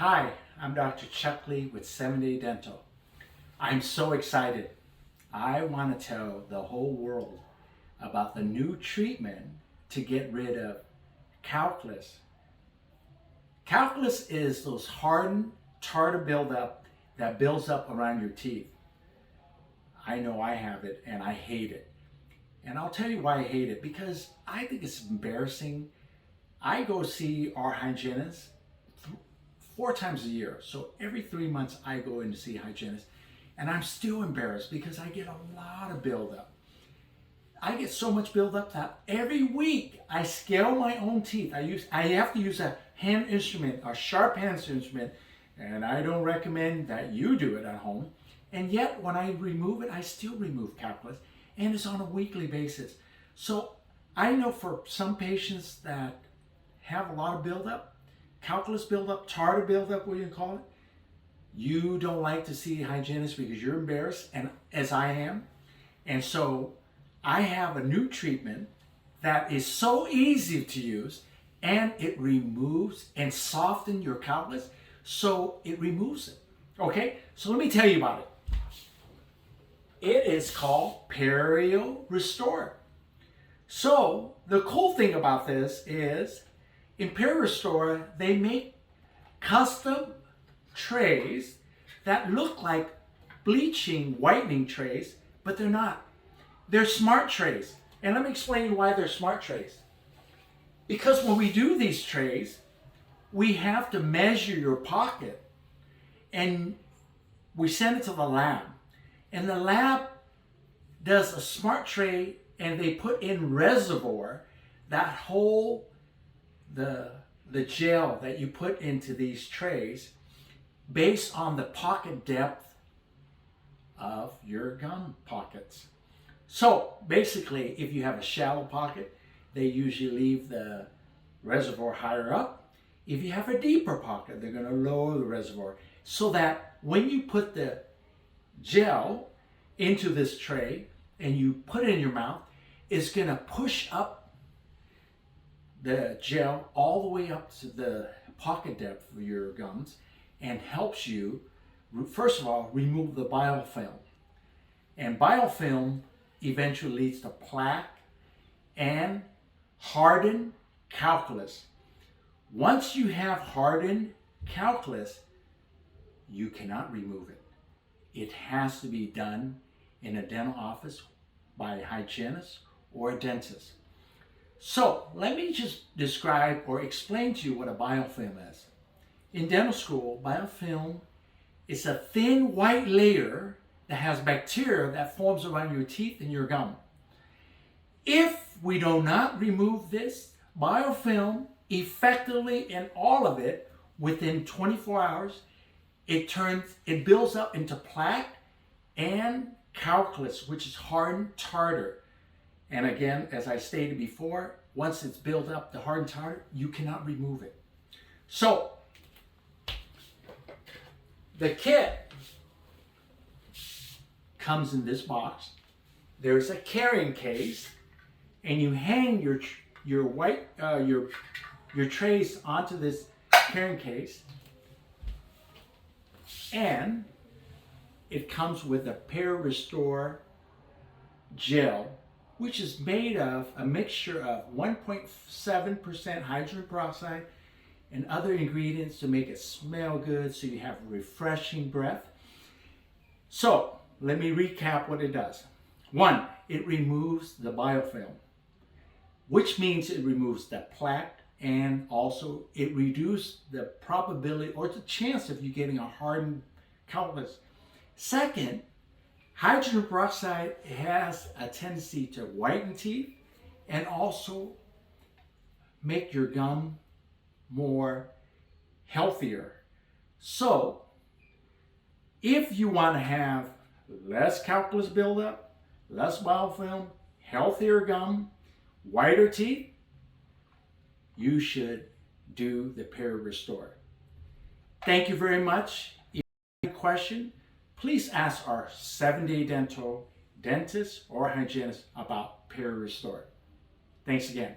Hi, I'm Dr. Chuck Lee with 7-Day Dental. I'm so excited. I want to tell the whole world about the new treatment to get rid of calculus. Calculus is those hardened tartar buildup that builds up around your teeth. I know I have it and I hate it. And I'll tell you why I hate it, because I think it's embarrassing. I go see our hygienist 4 times a year. So every 3 months I go in to see a hygienist, and I'm still embarrassed because I get a lot of buildup. I get so much buildup that every week I scale my own teeth. I have to use a hand instrument, a sharp hand instrument, and I don't recommend that you do it at home. And yet when I remove it, I still remove calculus, and it's on a weekly basis. So I know for some patients that have a lot of buildup, calculus buildup, tartar buildup, what do you call it? You don't like to see a hygienist because you're embarrassed, and as I am. And so I have a new treatment that is so easy to use, and it removes and softens your calculus, so it removes it. Okay, so let me tell you about it. It is called Perio Restore. So the cool thing about this is, in Perio Restore, they make custom trays that look like bleaching, whitening trays, but they're not. They're smart trays. And let me explain why they're smart trays. Because when we do these trays, we have to measure your pocket, and we send it to the lab. And the lab does a smart tray, and they put in reservoir that hold the gel that you put into these trays based on the pocket depth of your gum pockets. So basically, if you have a shallow pocket, they usually leave the reservoir higher up. If you have a deeper pocket, they're going to lower the reservoir, so that when you put the gel into this tray and you put it in your mouth, it's going to push up the gel all the way up to the pocket depth of your gums and helps you, first of all, remove the biofilm. And biofilm eventually leads to plaque and hardened calculus. Once you have hardened calculus, you cannot remove it. It has to be done in a dental office by a hygienist or a dentist. So let me just describe or explain to you what a biofilm is. In dental school, biofilm is a thin white layer that has bacteria that forms around your teeth and your gum. If we do not remove this biofilm effectively, and all of it, within 24 hours, it builds up into plaque and calculus, which is hardened tartar. And again, as I stated before, once it's built up, the hardened tartar, you cannot remove it. So the kit comes in this box. There's a carrying case, and you hang your trays onto this carrying case, and it comes with a Perio Restore gel, which is made of a mixture of 1.7% hydrogen peroxide and other ingredients to make it smell good, so you have refreshing breath. So let me recap what it does. 1, it removes the biofilm, which means it removes the plaque, and also it reduces the probability or the chance of you getting a hardened calculus. Second, hydrogen peroxide has a tendency to whiten teeth and also make your gum more healthier. So if you want to have less calculus buildup, less biofilm, healthier gum, whiter teeth, you should do the Perio Restore. Thank you very much. If you have any question, please ask our 7-Day Dental dentist or hygienist about Perio Restore. Thanks again.